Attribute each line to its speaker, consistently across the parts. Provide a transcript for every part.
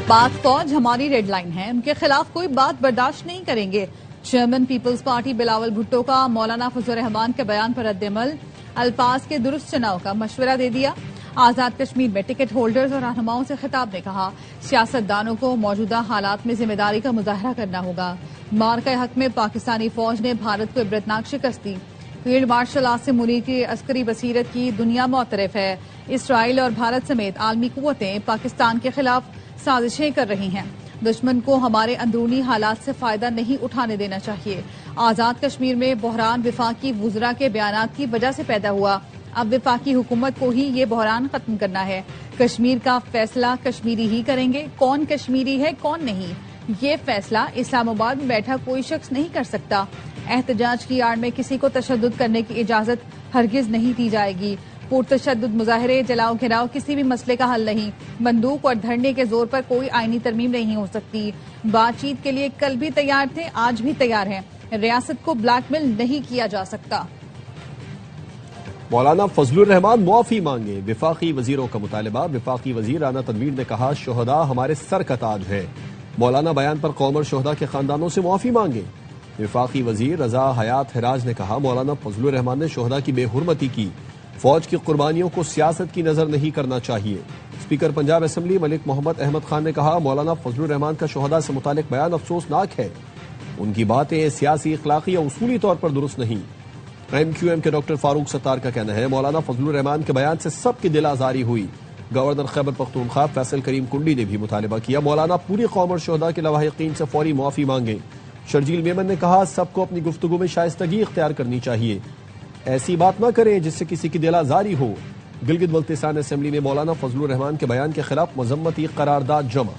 Speaker 1: پاک فوج ہماری ریڈ لائن ہے، ان کے خلاف کوئی بات برداشت نہیں کریں گے۔ چیئرمین پیپلز پارٹی بلاول بھٹو کا مولانا فضل الرحمان کے بیان پر رد عمل، الفاظ کے درست چناؤ کا مشورہ دے دیا۔ آزاد کشمیر میں ٹکٹ ہولڈرز اور رہنماؤں سے خطاب نے کہا، سیاستدانوں کو موجودہ حالات میں ذمہ داری کا مظاہرہ کرنا ہوگا۔ مارکہ حق میں پاکستانی فوج نے بھارت کو عبرتناک شکست دی۔ فیلڈ مارشل عاصم منیر کی عسکری بصیرت کی دنیا معترف ہے۔ اسرائیل اور بھارت سمیت عالمی قوتیں پاکستان کے خلاف سازشیں کر رہی ہیں۔ دشمن کو ہمارے اندرونی حالات سے فائدہ نہیں اٹھانے دینا چاہیے۔ آزاد کشمیر میں بحران وفاقی وزراء کے بیانات کی وجہ سے پیدا ہوا۔ اب وفاقی حکومت کو ہی یہ بحران ختم کرنا ہے۔ کشمیر کا فیصلہ کشمیری ہی کریں گے، کون کشمیری ہے کون نہیں، یہ فیصلہ اسلام آباد میں بیٹھا کوئی شخص نہیں کر سکتا۔ احتجاج کی آڑ میں کسی کو تشدد کرنے کی اجازت ہرگز نہیں دی جائے گی۔ پرتشدد مظاہرے، جلاؤ گھراؤ کسی بھی مسئلے کا حل نہیں۔ بندوق اور دھرنے کے زور پر کوئی آئینی ترمیم نہیں ہو سکتی۔ بات چیت کے لیے کل بھی تیار تھے، آج بھی تیار ہیں۔ ریاست کو بلیک میل نہیں کیا جا سکتا۔
Speaker 2: مولانا فضل الرحمان معافی مانگے، وفاقی وزیروں کا مطالبہ۔ وفاقی وزیر رانا تنویر نے کہا، شہداء ہمارے سر کا تاج ہے۔ مولانا بیان پر قوم اور شہداء کے خاندانوں سے معافی مانگے۔ وفاقی وزیر رضا حیات حراج نے کہا، مولانا فضل الرحمان نے شہداء کی بے حرمتی کی، فوج کی قربانیوں کو سیاست کی نظر نہیں کرنا چاہیے۔ اسپیکر پنجاب اسمبلی ملک محمد احمد خان نے کہا، مولانا فضل الرحمان کا شہداء سے متعلق بیان افسوسناک ہے، ان کی باتیں سیاسی، اخلاقی یا اصولی طور پر درست نہیں۔ ایم کیو ایم کے ڈاکٹر فاروق ستار کا کہنا ہے، مولانا فضل الرحمان کے بیان سے سب کی دل آزاری ہوئی۔ گورنر خیبر پختونخوا فیصل کریم کنڈی نے بھی مطالبہ کیا، مولانا پوری قوم اور شہداء کے لواحقین سے فوری معافی مانگے۔ شرجیل میمن نے کہا، سب کو اپنی گفتگو میں شائستگی اختیار کرنی چاہیے، ایسی بات نہ کریں جس سے کسی کی دل آزاری ہو۔ گلگت بلتستان اسمبلی میں مولانا فضل الرحمان کے بیان کے خلاف مذمتی قرارداد جمع۔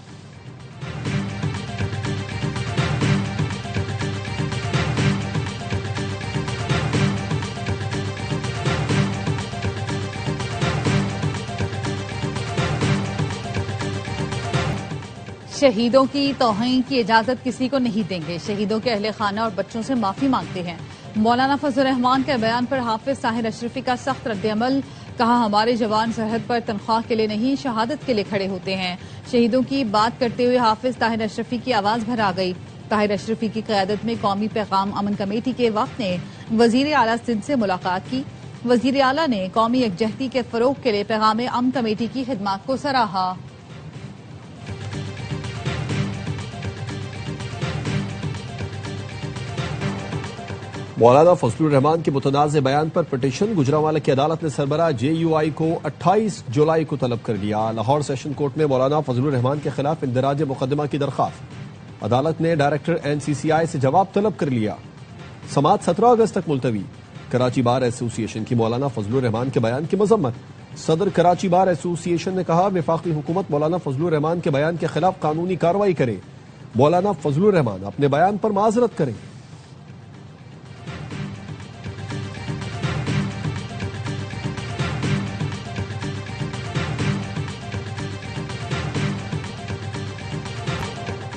Speaker 1: شہیدوں کی توہین کی اجازت کسی کو نہیں دیں گے، شہیدوں کے اہل خانہ اور بچوں سے معافی مانگتے ہیں۔ مولانا فضل الرحمان کے بیان پر حافظ طاہر اشرفی کا سخت رد عمل، کہا، ہمارے جوان سرحد پر تنخواہ کے لیے نہیں شہادت کے لیے کھڑے ہوتے ہیں۔ شہیدوں کی بات کرتے ہوئے حافظ طاہر اشرفی کی آواز بھر آ گئی۔ طاہر اشرفی کی قیادت میں قومی پیغام امن کمیٹی کے وفد نے وزیر اعلیٰ سندھ سے ملاقات کی۔ وزیر اعلیٰ نے قومی یکجہتی کے فروغ کے لیے پیغام امن کمیٹی کی خدمات کو سراہا۔
Speaker 2: مولانا فضل الرحمان کے متنازع بیان پر پٹیشن، گجرانوالہ کی عدالت نے سربراہ جے یو آئی کو 28 جولائی کو طلب کر لیا۔ لاہور سیشن کورٹ میں مولانا فضل الرحمان کے خلاف اندراج مقدمہ کی درخواست، عدالت نے ڈائریکٹر این سی سی آئی سے جواب طلب کر لیا۔ سماعت 17 اگست تک ملتوی۔ کراچی بار ایسوسی ایشن کی مولانا فضل الرحمان کے بیان کی مذمت، صدر کراچی بار ایسوسی ایشن نے کہا، وفاقی حکومت مولانا فضل الرحمان کے بیان کے خلاف قانونی کارروائی کرے، مولانا فضل الرحمان اپنے بیان پر معذرت کریں۔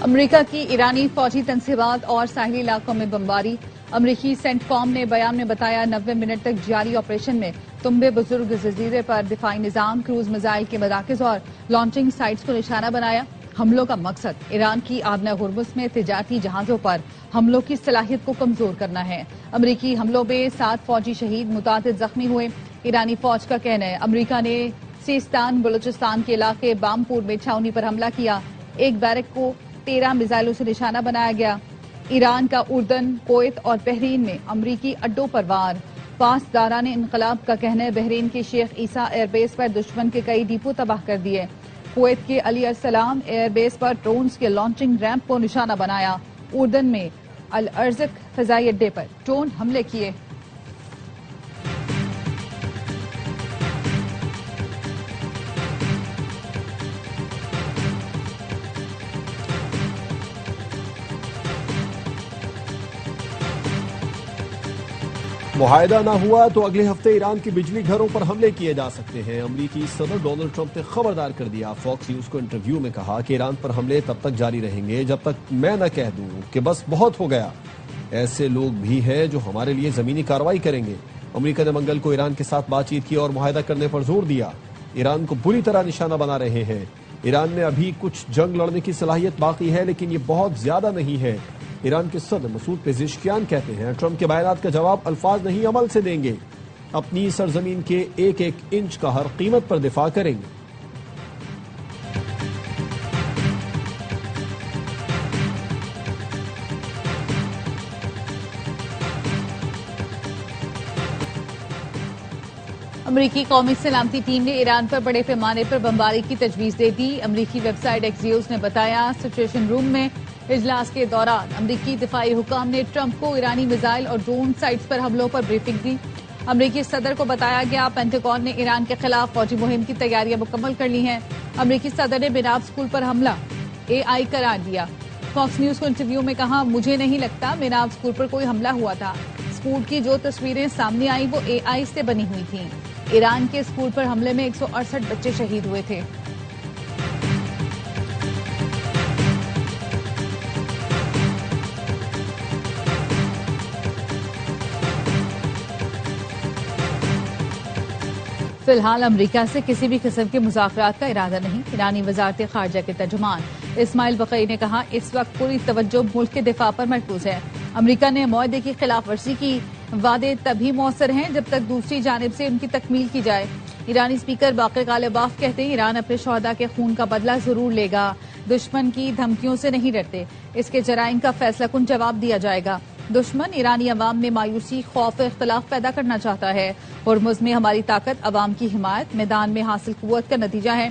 Speaker 1: امریکہ کی ایرانی فوجی تنصیبات اور ساحلی علاقوں میں بمباری۔ امریکی سینٹ کام نے بیان میں بتایا، 90 منٹ تک جاری آپریشن میں تنبے بزرگ جزیرے پر دفاعی نظام، کروز میزائل کے مراکز اور لانچنگ سائٹس کو نشانہ بنایا۔ حملوں کا مقصد ایران کی آبنہ ہرمز میں تجارتی جہازوں پر حملوں کی صلاحیت کو کمزور کرنا ہے۔ امریکی حملوں میں 7 فوجی شہید، متعدد زخمی ہوئے۔ ایرانی فوج کا کہنا ہے، امریکہ نے سیستان بلوچستان کے علاقے بامپور میں چھاؤنی پر حملہ کیا، ایک بیرک کو 13 میزائلوں سے نشانہ بنایا گیا۔ ایران کا اردن، کویت اور بحرین میں امریکی اڈوں پر وار۔ پاسداران انقلاب کا کہنا ہے، بحرین کے شیخ عیسیٰ ایئر بیس پر دشمن کے کئی ڈیپو تباہ کر دیے۔ کویت کے علی السلام ایئر بیس پر ڈرونز کے لانچنگ ریمپ کو نشانہ بنایا۔ اردن میں الارزق فضائی اڈے پر ڈرون حملے کیے۔
Speaker 2: معاہدہ نہ ہوا تو اگلے ہفتے ایران کے بجلی گھروں پر حملے کیے جا سکتے ہیں۔ امریکی صدر ڈونلڈ ٹرمپ نے خبردار کر دیا۔ فاکس نیوز کو انٹرویو میں کہا کہ ایران پر حملے تب تک جاری رہیں گے جب تک میں نہ کہہ دوں کہ بس بہت ہو گیا۔ ایسے لوگ بھی ہیں جو ہمارے لیے زمینی کارروائی کریں گے۔ امریکہ نے منگل کو ایران کے ساتھ بات چیت کی اور معاہدہ کرنے پر زور دیا۔ ایران کو بری طرح نشانہ بنا رہے ہیں۔ ایران میں ابھی کچھ جنگ لڑنے کی صلاحیت باقی ہے لیکن یہ بہت زیادہ نہیں ہے۔ ایران کے صدر مسعود پزشکیان کہتے ہیں ٹرمپ کے بیانات کا جواب الفاظ نہیں عمل سے دیں گے، اپنی سرزمین کے ایک ایک انچ کا ہر قیمت پر دفاع کریں گے۔
Speaker 1: امریکی قومی سلامتی ٹیم نے ایران پر بڑے پیمانے پر بمباری کی تجویز دے دی۔ امریکی ویب سائٹ ایکزیوس نے بتایا سچویشن روم میں اجلاس کے دوران امریکی دفاعی حکام نے ٹرمپ کو ایرانی میزائل اور ڈرون سائٹس پر حملوں پر بریفنگ دی۔ امریکی صدر کو بتایا گیا پینٹاگون نے ایران کے خلاف فوجی مہم کی تیاریاں مکمل کر لی ہیں۔ امریکی صدر نے بناب اسکول پر حملہ AI قرار دیا۔ فاکس نیوز کو انٹرویو میں کہا مجھے نہیں لگتا بناب اسکول پر کوئی حملہ ہوا تھا، اسکول کی جو تصویریں سامنے آئیں وہ AI سے بنی ہوئی تھیں۔ ایران کے اسکول پر حملے میں 168 بچے شہید ہوئے تھے۔ فی الحال امریکہ سے کسی بھی قسم کے مذاکرات کا ارادہ نہیں۔ ایرانی وزارت خارجہ کے ترجمان اسماعیل بقئی نے کہا اس وقت پوری توجہ ملک کے دفاع پر مرکوز ہے۔ امریکہ نے معاہدے کی خلاف ورزی کی، وعدے تبھی مؤثر ہیں جب تک دوسری جانب سے ان کی تکمیل کی جائے۔ ایرانی اسپیکر باقر غالباف کہتے ہیں ایران اپنے شہداء کے خون کا بدلہ ضرور لے گا، دشمن کی دھمکیوں سے نہیں ڈرتے، اس کے جرائم کا فیصلہ کن جواب دیا جائے گا۔ دشمن ایرانی عوام میں مایوسی، خوف و اختلاف پیدا کرنا چاہتا ہے۔ ہرمز میں ہماری طاقت عوام کی حمایت میدان میں حاصل قوت کا نتیجہ ہے۔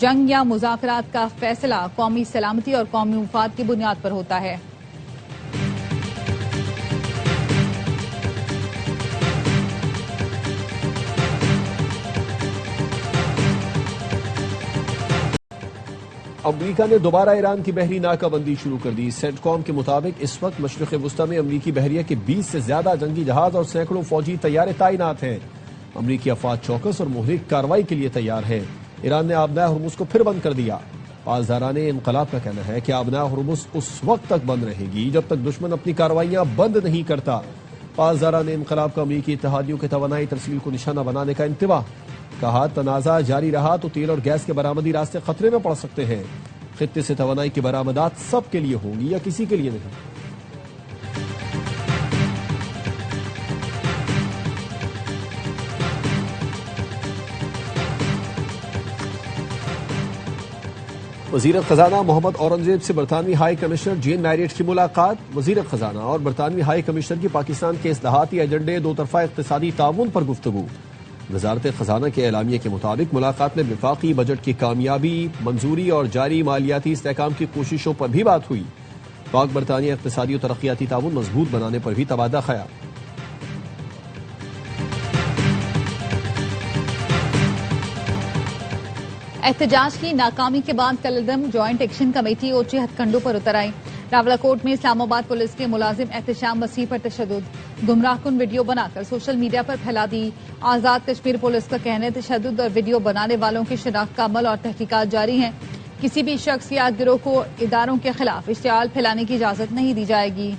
Speaker 1: جنگ یا مذاکرات کا فیصلہ قومی سلامتی اور قومی مفاد کی بنیاد پر ہوتا ہے۔
Speaker 2: امریکہ نے دوبارہ ایران کی بحری ناکہ بندی شروع کر دی۔ سینٹ کام کے مطابق اس وقت مشرق وسطی میں امریکی بحریہ کے 20 سے زیادہ جنگی جہاز اور سینکڑوں فوجی طیارے تعینات ہیں۔ امریکی افواج چوکس اور مہلک کارروائی کے لیے تیار ہے۔ ایران نے آبنائے ہرمز کو پھر بند کر دیا۔ پاسداران انقلاب کا کہنا ہے کہ آبنائے ہرمز اس وقت تک بند رہے گی جب تک دشمن اپنی کارروائیاں بند نہیں کرتا۔ پاسداران انقلاب کا امریکی اتحادیوں کے توانائی ترسیل کو نشانہ بنانے کا انتباہ، کہا تنازع جاری رہا تو تیل اور گیس کے برآمدی راستے خطرے میں پڑ سکتے ہیں۔ خطے سے توانائی کی برآمدات سب کے لیے ہوں گی یا کسی کے لیے نہیں۔ وزیر خزانہ محمد اورنگزیب سے برطانوی ہائی کمشنر جین میریٹ کی ملاقات۔ وزیر خزانہ اور برطانوی ہائی کمشنر کی پاکستان کے اصلاحاتی ایجنڈے، دو طرفہ اقتصادی تعاون پر گفتگو۔ وزارت خزانہ کے اعلامیے کے مطابق ملاقات میں وفاقی بجٹ کی کامیابی، منظوری اور جاری مالیاتی استحکام کی کوششوں پر بھی بات ہوئی۔ پاک برطانیہ اقتصادی و ترقیاتی تعاون مضبوط بنانے پر بھی تبادلہ خیال۔
Speaker 1: احتجاج کی ناکامی کے بعد کالعدم جوائنٹ ایکشن کمیٹی اوچے ہتھ کنڈوں پر اتر آئی۔ راولاکوٹ میں اسلام آباد پولیس کے ملازم احتشام مسیح پر تشدد، گمراہ کن ویڈیو بنا کر سوشل میڈیا پر پھیلا دی۔ آزاد کشمیر پولیس کا کہنا ہے تشدد اور ویڈیو بنانے والوں کی شناخت کا عمل اور تحقیقات جاری ہیں۔ کسی بھی شخص یا گروہ کو اداروں کے خلاف اشتعال پھیلانے کی اجازت نہیں دی جائے گی۔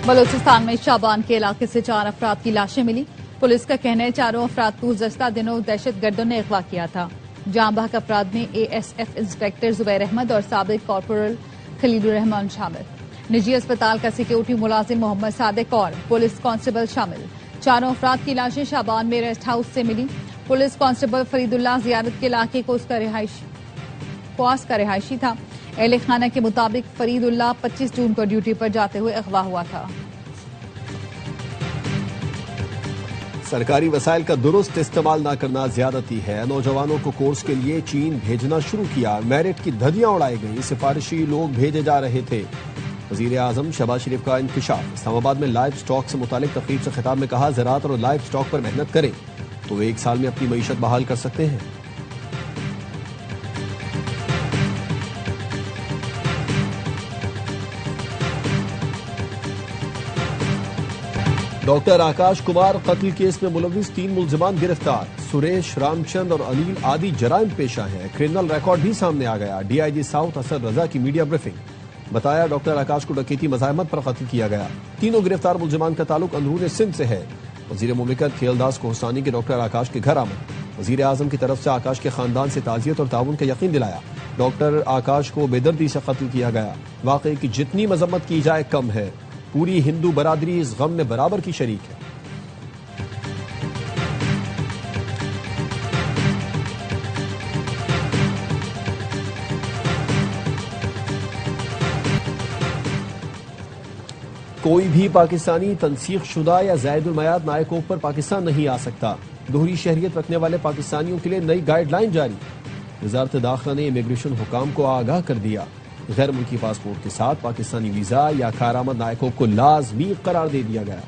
Speaker 1: بلوچستان میں شابان کے علاقے سے 4 افراد کی لاشیں ملی۔ پولیس کا کہنا ہے چاروں افراد کو گزشتہ دنوں دہشت گردوں نے اغوا کیا تھا۔ جاں بحق افراد میں ASF انسپکٹر زبیر احمد اور سابق کارپورل خلیل الرحمان شامل۔ نجی اسپتال کا سیکیورٹی ملازم محمد صادق اور پولیس کانسٹیبل شامل۔ چاروں افراد کی لاشیں شابان میں ریسٹ ہاؤس سے ملی۔ پولیس کانسٹیبل فرید اللہ زیارت کے علاقے کو اس کا رہائشی تھا۔ اہل خانہ کے مطابق فرید اللہ 25 جون کو ڈیوٹی پر جاتے ہوئے اغوا ہوا تھا۔
Speaker 2: سرکاری وسائل کا درست استعمال نہ کرنا زیادتی ہے، نوجوانوں کو کورس کے لیے چین بھیجنا شروع کیا، میرٹ کی دھجیاں اڑائی گئیں، سفارشی لوگ بھیجے جا رہے تھے۔ وزیر اعظم شہباز شریف کا انکشاف۔ اسلام آباد میں لائف سٹاک سے متعلق تقریب سے خطاب میں کہا زراعت اور لائف سٹاک پر محنت کریں تو وہ 1 سال میں اپنی معیشت بحال کر سکتے ہیں۔ ڈاکٹر آکاش کمار قتل کیس میں ملوث 3 ملزمان گرفتار، سریش، رام چند اور انیل آدی جرائم پیشہ ہیں، کرمنل ریکارڈ بھی سامنے آ گیا۔ DIG ساؤتھ اسد رضا کی میڈیا بریفنگ۔ بتایا ڈاکٹر آکاش کو ڈکیتی مزاحمت پر قتل کیا گیا. تینوں گرفتار ملزمان کا تعلق اندرون سندھ سے ہے. وزیر مملکت کھیلداس کوہستانی کے ڈاکٹر آکاش کے گھر آمد. وزیر اعظم کی طرف سے آکاش کے خاندان سے تعزیت اور تعاون کا یقین دلایا. ڈاکٹر آکاش کو بے دردی سے قتل کیا گیا. واقعے کی جتنی مذمت کی جائے کم ہے. پوری ہندو برادری اس غم میں برابر کی شریک ہے. کوئی بھی پاکستانی تنسیخ شدہ یا زائد المیعاد نائکوک پر پاکستان نہیں آ سکتا. دوہری شہریت رکھنے والے پاکستانیوں کے لیے نئی گائیڈ لائن جاری. وزارت داخلہ نے امیگریشن حکام کو آگاہ کر دیا. غیر ملکی پاسپورٹ کے ساتھ پاکستانی ویزا یا کارآمد نائکوک کو لازمی قرار دے دیا گیا.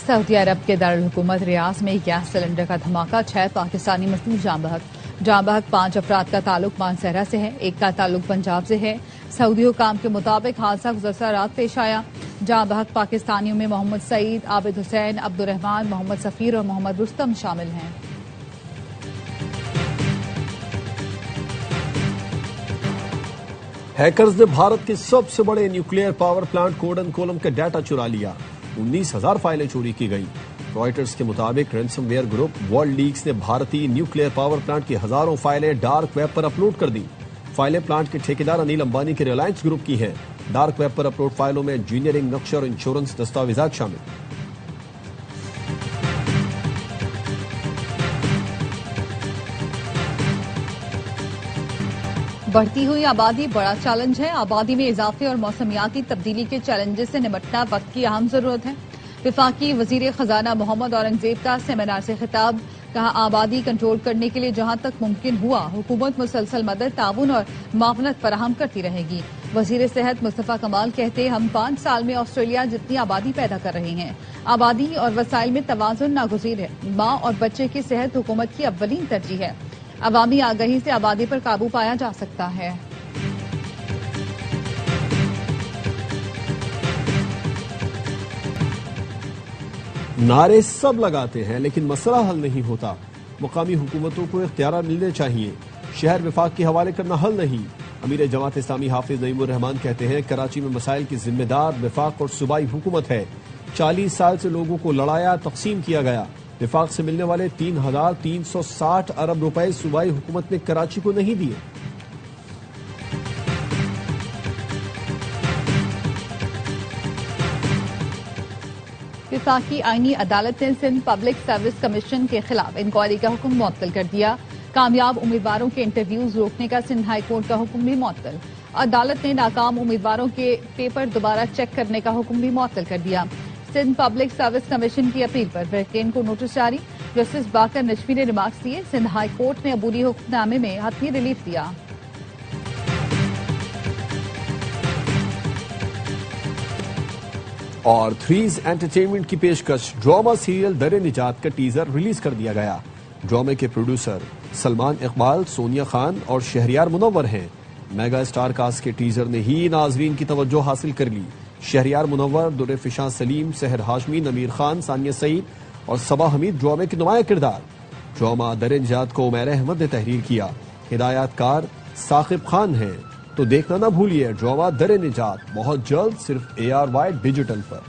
Speaker 1: سعودی عرب کے دارالحکومت ریاض میں گیس سلنڈر کا دھماکہ. 6 پاکستانی مزدور جاں بحق. 5 افراد کا تعلق مانسہرہ سے ہے. 1 کا تعلق پنجاب سے ہے. سعودی حکام کے مطابق حادثہ گزشتہ رات پیش آیا. جاں بحق پاکستانیوں میں محمد سعید، عابد حسین، عبد الرحمان، محمد سفیر اور محمد رستم شامل ہیں.
Speaker 2: ہیکرز نے بھارت کے سب سے بڑے nuclear power plant Kudankulam data ڈیٹا چرا لیا. 19,000 فائلیں چوری کی گئی. رائٹرز کے مطابق ransomware group World Leaks نے بھارتی نیوکلیئر پاور پلانٹ کی ہزاروں فائلیں ڈارک ویب پر اپلوڈ کر دی. فائلیں پلانٹ کے ٹھیکیدار انیل امبانی کے ریلائنس گروپ کی ہیں. ڈارک ویب پر اپلوڈ فائلوں میں انجینئرنگ، نقشہ اور انشورنس دستاویزات شامل.
Speaker 1: بڑھتی ہوئی آبادی بڑا چیلنج ہے. آبادی میں اضافے اور موسمیاتی تبدیلی کے چیلنجز سے نمٹنا وقت کی اہم ضرورت ہے. وفاقی وزیر خزانہ محمد اورنگزیب کا سیمینار سے خطاب. کہا آبادی کنٹرول کرنے کے لیے جہاں تک ممکن ہوا حکومت مسلسل مدد، تعاون اور معاونت فراہم کرتی رہے گی. وزیر صحت مصطفیٰ کمال کہتے ہم 5 سال میں آسٹریلیا جتنی آبادی پیدا کر رہے ہیں. آبادی اور وسائل میں توازن ناگزیر ہے. ماں اور بچے کی صحت حکومت کی اولین ترجیح ہے. عوامی آگہی سے آبادی پر قابو پایا جا سکتا ہے.
Speaker 2: نعرے سب لگاتے ہیں لیکن مسئلہ حل نہیں ہوتا. مقامی حکومتوں کو اختیارات ملنے چاہیے. شہر وفاق کے حوالے کرنا حل نہیں. امیر جماعت اسلامی حافظ نعیم الرحمان کہتے ہیں کراچی میں مسائل کی ذمہ دار وفاق اور صوبائی حکومت ہے. 40 سال سے لوگوں کو لڑایا، تقسیم کیا گیا. وفاق سے ملنے والے 3,360 ارب روپے صوبائی حکومت نے کراچی کو نہیں دیے.
Speaker 1: وفاقی آئینی عدالت نے سندھ پبلک سروس کمیشن کے خلاف انکوائری کا حکم معطل کر دیا. کامیاب امیدواروں کے انٹرویوز روکنے کا سندھ ہائی کورٹ کا حکم بھی معطل. عدالت نے ناکام امیدواروں کے پیپر دوبارہ چیک کرنے کا حکم بھی معطل کر دیا. سندھ پبلک سروس کمیشن کی اپیل پر وکیل کو نوٹس جاری. جسٹس باقر نجمی نے ریمارکس دیے. سندھ ہائی کورٹ نے عبوری حکم نامے میں حتمی ریلیف دیا.
Speaker 2: اور تھریز انٹرٹینمنٹ کی پیشکش ڈرامہ سیریل در نجات کا ٹیزر ریلیز کر دیا گیا. ڈرامے کے پروڈیوسر سلمان اقبال، سونیا خان اور شہریار منور ہیں. میگا اسٹار کاسٹ کے ٹیزر نے ہی ناظرین کی توجہ حاصل کر لی. شہریار منور، در فشاں سلیم، سحر ہاشمی، نمیر خان، ثانیہ سعید اور صبا حمید ڈرامے کے نمایاں کردار. ڈرامہ در نجات کو عمیر احمد نے تحریر کیا. ہدایات کار ثاقب خان ہیں. تو دیکھنا نہ بھولیے ڈرامہ در نجات بہت جلد صرف ARY ڈیجیٹل پر.